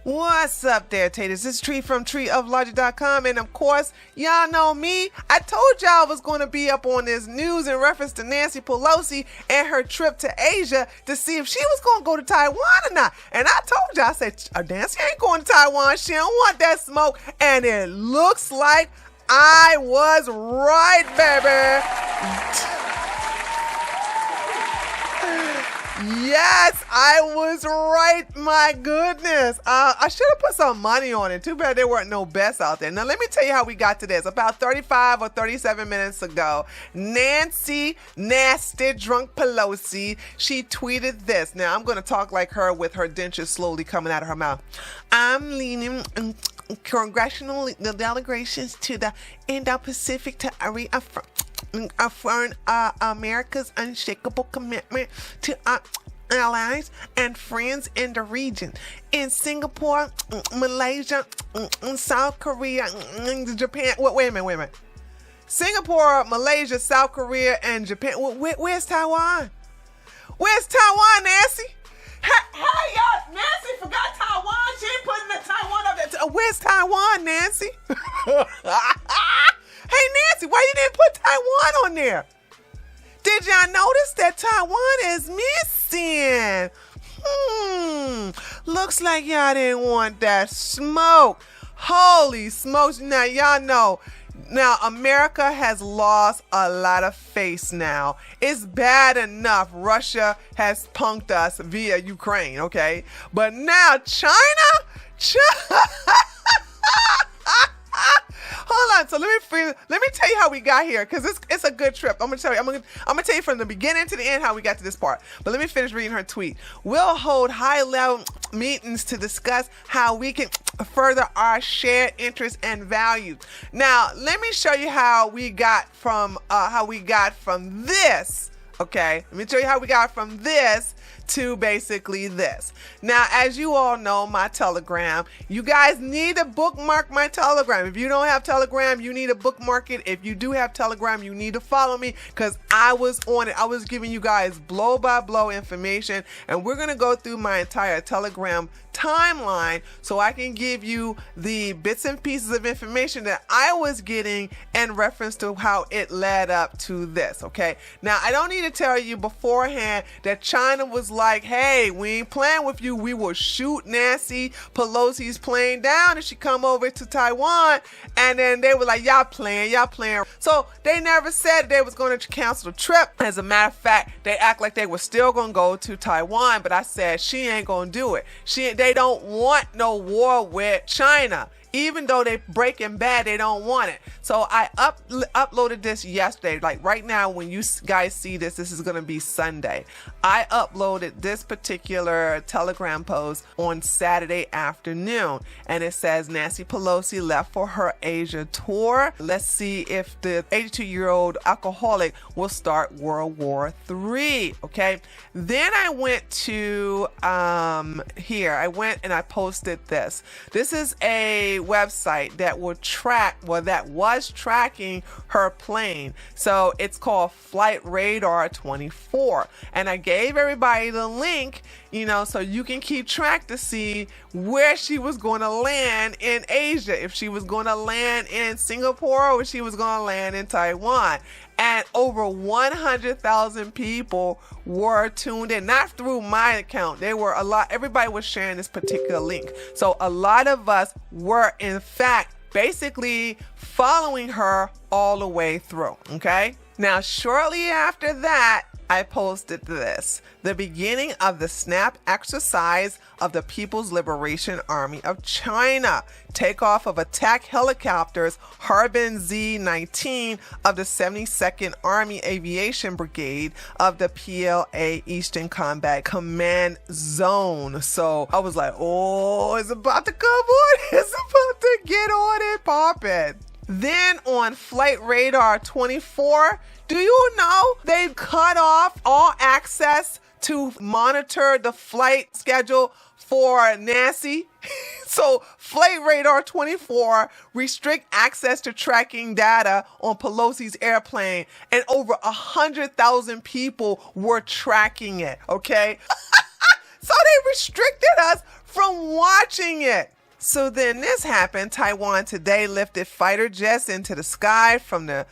What's up there, taters? This is Tree from treeoflogic.com, and of course, y'all know me. I told y'all I was going to be up on this news in reference to Nancy Pelosi and her trip to Asia to see if she was going to go to Taiwan or not. And I told y'all, I said, Nancy ain't going to Taiwan. She don't want that smoke. And it looks like I was right, baby. Yes, I was right. My goodness. I should have put some money on it. Too bad there weren't no bets out there. Now, let me tell you how we got to this. About 35 or 37 minutes ago, Nancy Nasty Drunk Pelosi, she tweeted this. Now, I'm going to talk like her with her dentures slowly coming out of her mouth. I'm leaning congressional delegations to the Indo-Pacific to affirm America's unshakable commitment to our allies and friends in the region. In Singapore, Malaysia, South Korea, Japan. Wait a minute. Singapore, Malaysia, South Korea, and Japan. Where's Taiwan? Where's Taiwan, Nancy? Hey, y'all, Nancy forgot Taiwan. She ain't putting the Taiwan up there. Where's Taiwan, Nancy? Hey, Nancy, why you didn't put Taiwan on there? Did y'all notice that Taiwan is missing? Looks like y'all didn't want that smoke. Holy smokes. Now, y'all know. Now, America has lost a lot of face now. It's bad enough Russia has punked us via Ukraine, okay? But now China? Hold on. So let me tell you how we got here, because it's a good trip. I'm gonna tell you from the beginning to the end how we got to this part. But let me finish reading her tweet. We'll hold high-level meetings to discuss how we can further our shared interests and values. Now, let me show you how we got from this. Okay, let me tell you how we got from this to basically this. Now, as you all know, my Telegram, you guys need to bookmark my Telegram. If you don't have Telegram, you need to bookmark it. If you do have Telegram, you need to follow me, because I was on it. I was giving you guys blow by blow information, and we're going to go through my entire Telegram timeline so I can give you the bits and pieces of information that I was getting in reference to how it led up to this. Okay, now I don't need to tell you beforehand that China was like, hey, we ain't playing with you. We will shoot Nancy Pelosi's plane down if she come over to Taiwan. And then they were like, y'all playing. So they never said they was going to cancel the trip. As a matter of fact, they act like they were still going to go to Taiwan, but I said she ain't going to do it. They don't want no war with China. Even though they breaking bad, they don't want it. So I uploaded this yesterday. Like right now, when you guys see this is going to be Sunday. I uploaded this particular Telegram post on Saturday afternoon. And it says Nancy Pelosi left for her Asia tour. Let's see if the 82-year-old alcoholic will start World War III. Okay. Then I went to here. I went and I posted this. This is a website that was tracking her plane. So it's called Flight Radar 24. And I gave everybody the link, so you can keep track to see where she was going to land in Asia, if she was going to land in Singapore or if she was going to land in Taiwan. And over 100,000 people were tuned in, not through my account. They were a lot. Everybody was sharing this particular link. So a lot of us were, in fact, basically following her all the way through. Okay. Now, shortly after that, I posted this, the beginning of the SNAP exercise of the People's Liberation Army of China. Takeoff of attack helicopters Harbin Z-19 of the 72nd Army Aviation Brigade of the PLA Eastern Combat Command Zone. So I was like, oh, it's about to come on. It's about to get on and popping. Then on Flight Radar 24, do you know they cut off all access to monitor the flight schedule for Nancy? So Flight Radar 24 restrict access to tracking data on Pelosi's airplane, and over 100,000 people were tracking it, okay? So they restricted us from watching it. So then this happened. Taiwan today lifted fighter jets into the sky from the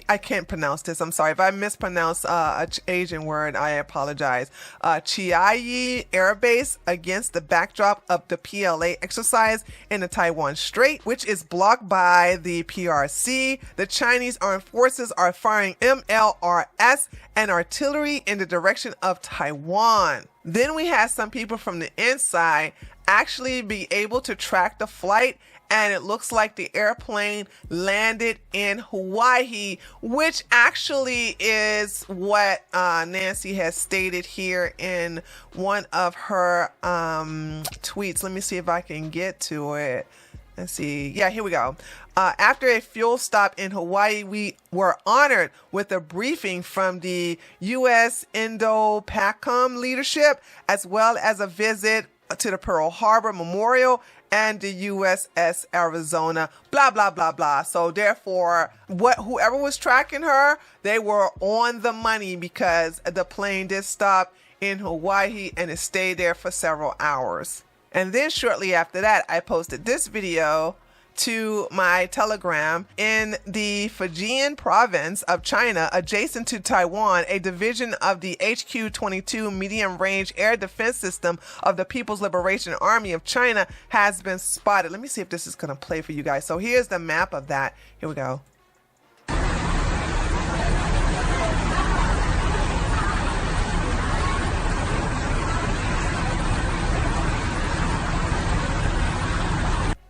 I can't pronounce this. I'm sorry if I mispronounce an Asian word. I apologize. Chiayi Air Base against the backdrop of the PLA exercise in the Taiwan Strait, which is blocked by the PRC. The Chinese armed forces are firing MLRS and artillery in the direction of Taiwan. Then we had some people from the inside actually be able to track the flight, and it looks like the airplane landed in Hawaii, which actually is what Nancy has stated here in one of her tweets. Let me see if I can get to it. Let's see. Yeah, here we go. After a fuel stop in Hawaii, we were honored with a briefing from the U.S. Indo-PACOM leadership, as well as a visit to the Pearl Harbor Memorial and the USS Arizona, blah, blah, blah, blah. So therefore, whoever was tracking her, they were on the money because the plane did stop in Hawaii and it stayed there for several hours. And then shortly after that, I posted this video to my Telegram. In the Fujian province of China, adjacent to Taiwan, a division of the HQ-22 medium-range air defense system of the People's Liberation Army of China has been spotted. Let me see if this is going to play for you guys. So here's the map of that. Here we go.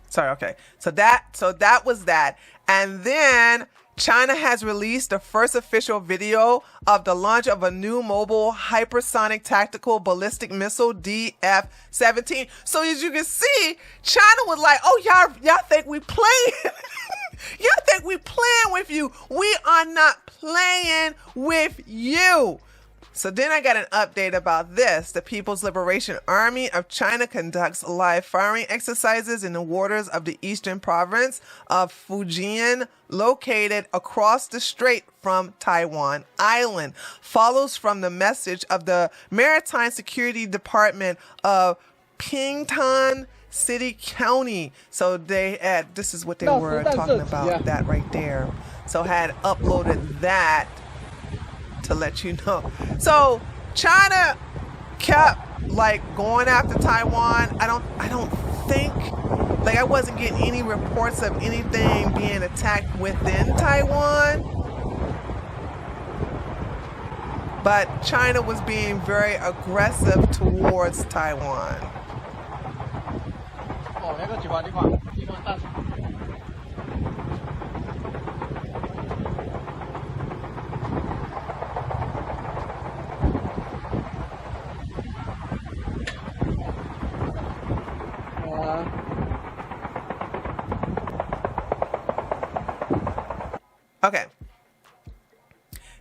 Sorry, okay. So that was that. And then China has released the first official video of the launch of a new mobile hypersonic tactical ballistic missile, DF-17. So as you can see, China was like, oh, y'all think we playing? Y'all think we playing with you? We are not playing with you. So then I got an update about this. The People's Liberation Army of China conducts live firing exercises in the waters of the eastern province of Fujian, located across the strait from Taiwan Island. Follows from the message of the Maritime Security Department of Pingtan City County. So they had, this is what they were talking about, that right there. So had uploaded that to let you know. So China kept like going after Taiwan. I don't think, like, I wasn't getting any reports of anything being attacked within Taiwan, but China was being very aggressive towards Taiwan. Okay.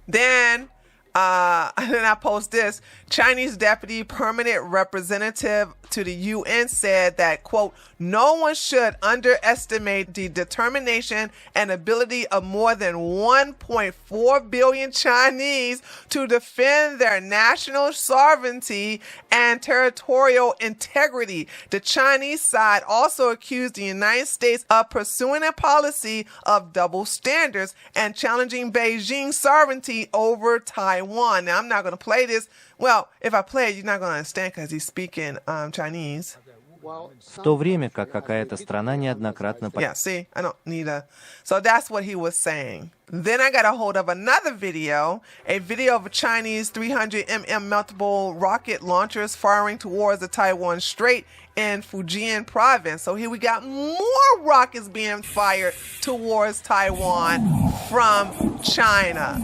Then I post this. Chinese deputy permanent representative to the UN said that, quote, no one should underestimate the determination and ability of more than 1.4 billion Chinese to defend their national sovereignty and territorial integrity. The Chinese side also accused the United States of pursuing a policy of double standards and challenging Beijing's sovereignty over Taiwan. Now, I'm not going to play this. Well, if I play it, you're not going to understand because he's speaking Chinese. В то время как какая-то страна неоднократно... Yeah, see, I don't need a... So that's what he was saying. Then I got a hold of another video, a video of a Chinese 300mm multiple rocket launchers firing towards the Taiwan Strait in Fujian province. So here we got more rockets being fired towards Taiwan from China.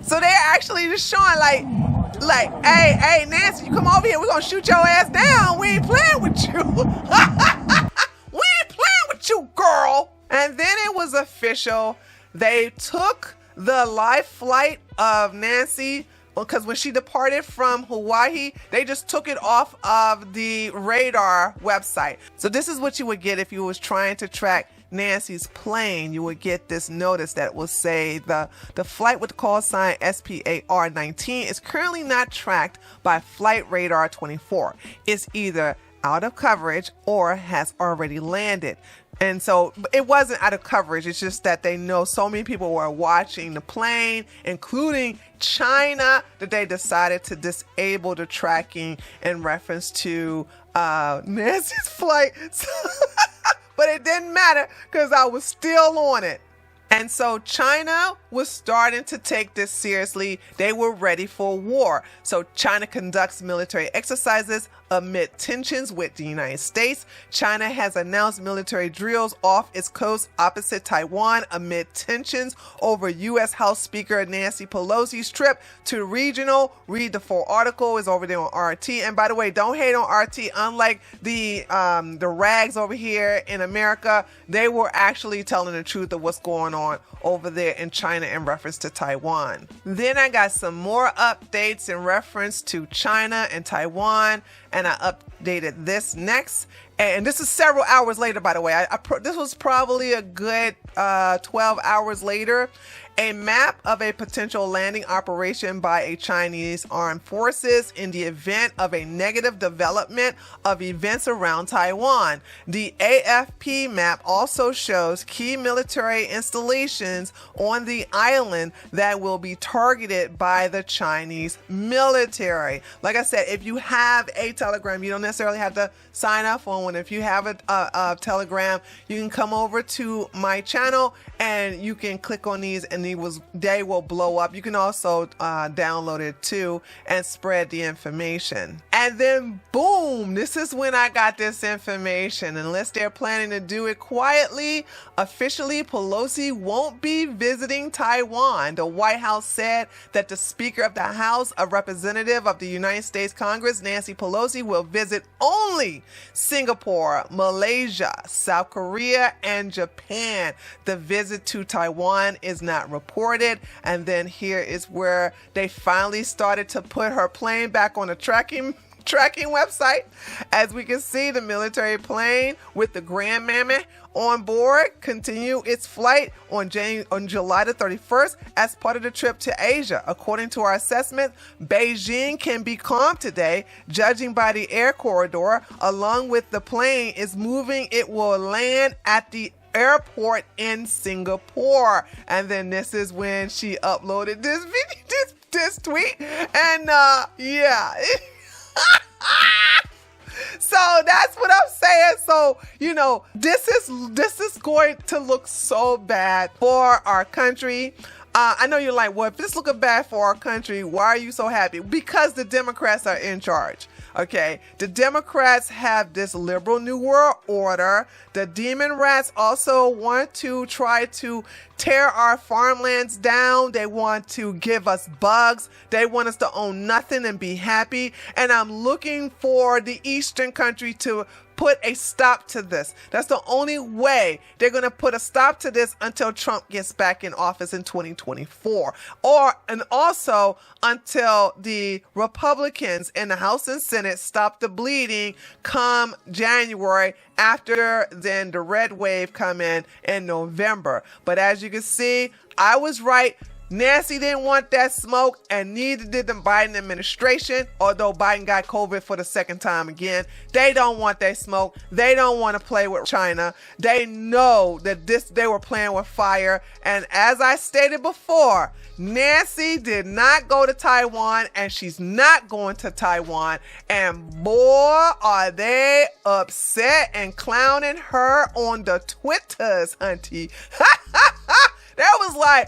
So they're actually just showing like, hey, Nancy, you come over here, we're gonna shoot your ass down. We ain't playing with you. We ain't playing with you, girl. And then it was official. They took the live flight of Nancy, because when she departed from Hawaii, they just took it off of the radar website. So this is what you would get if you was trying to track Nancy's plane, you would get this notice that will say the flight with the call sign SPAR-19 is currently not tracked by Flight Radar 24. It's either out of coverage or has already landed. And so it wasn't out of coverage. It's just that they know so many people were watching the plane, including China, that they decided to disable the tracking in reference to Nancy's flight. But it didn't matter because I was still on it. And so China was starting to take this seriously. They were ready for war. So China conducts military exercises amid tensions with the United States. China has announced military drills off its coast opposite Taiwan amid tensions over U.S. House Speaker Nancy Pelosi's trip to regional. Read the full article. It's over there on RT. And by the way, don't hate on RT. Unlike the rags over here in America, they were actually telling the truth of what's going on over there in China in reference to Taiwan. Then I got some more updates in reference to China and Taiwan, and I updated this next. And this is several hours later, by the way. This was probably a good 12 hours later. A map of a potential landing operation by a Chinese armed forces in the event of a negative development of events around Taiwan. The AFP map also shows key military installations on the island that will be targeted by the Chinese military. Like I said, if you have a Telegram, you don't necessarily have to sign up on one. If you have a Telegram, you can come over to my channel and you can click on these and they will blow up. You can also download it too and spread the information. And then boom, this is when I got this information. Unless they're planning to do it quietly, officially Pelosi won't be visiting Taiwan. The White House said that the Speaker of the House, a representative of the United States Congress, Nancy Pelosi, will visit only Singapore, Malaysia, South Korea, and Japan. The visit to Taiwan is not reported. And then here is where they finally started to put her plane back on the tracking website. As we can see, the military plane with the Grand Mammoth on board continue its flight on July the 31st as part of the trip to Asia. According to our assessment, Beijing can be calm today, judging by the air corridor. Along with the plane is moving, it will land at the airport in Singapore. And then this is when she uploaded this video, this tweet, and yeah. So that's what I'm saying. So, this is going to look so bad for our country. I know you're like, well, if this looking bad for our country, why are you so happy? Because the Democrats are in charge. Okay, the Democrats have this liberal New World Order. The demon rats also want to try to tear our farmlands down. They want to give us bugs. They want us to own nothing and be happy. And I'm looking for the Eastern country to put a stop to this. That's the only way they're going to put a stop to this until Trump gets back in office in 2024. And also until the Republicans in the House and Senate stop the bleeding come January, after then the red wave come in November. But as you can see, I was right. Nancy didn't want that smoke, and neither did the Biden administration, although Biden got COVID for the second time again. They don't want that smoke. They don't want to play with China. They know that they were playing with fire. And as I stated before, Nancy did not go to Taiwan, and she's not going to Taiwan. And boy, are they upset and clowning her on the Twitters, hunty. That was like,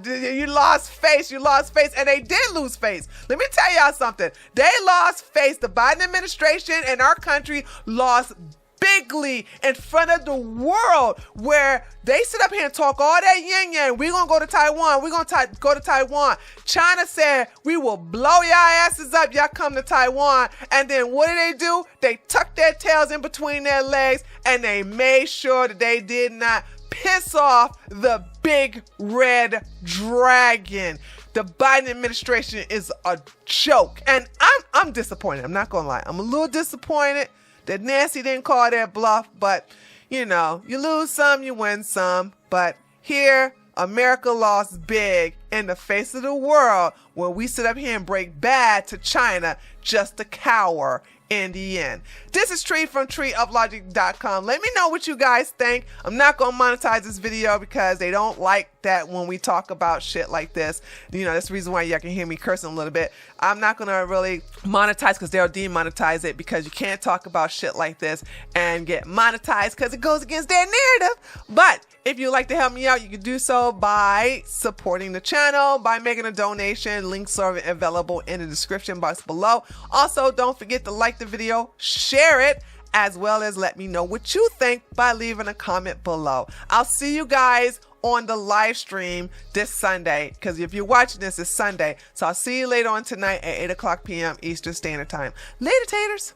you lost face. And they did lose face. Let me tell y'all something. They lost face. The Biden administration and our country lost bigly in front of the world, where they sit up here and talk all that yin-yang. We're going to go to Taiwan. We're going to go to Taiwan. China said, we will blow y'all asses up. Y'all come to Taiwan. And then what do? They tucked their tails in between their legs, and they made sure that they did not piss off the big red dragon. The Biden administration is a joke. And I'm disappointed. I'm not going to lie. I'm a little disappointed that Nancy didn't call that bluff, but you know, you lose some, you win some. But here, America lost big in the face of the world when we sit up here and break bad to China just to cower in the end. This is Tree from treeoflogic.com. Let me know what you guys think. I'm not going to monetize this video because they don't like that when we talk about shit like this. You know, that's the reason why y'all can hear me cursing a little bit. I'm not going to really monetize because they'll demonetize it, because you can't talk about shit like this and get monetized because it goes against their narrative. But if you'd like to help me out, you can do so by supporting the channel, by making a donation. Links are available in the description box below. Also, don't forget to like the video, share it, as well as let me know what you think by leaving a comment below. I'll see you guys on the live stream this Sunday, because if you're watching this, it's Sunday. So I'll see you later on tonight at 8 o'clock p.m. Eastern Standard Time. Later, taters.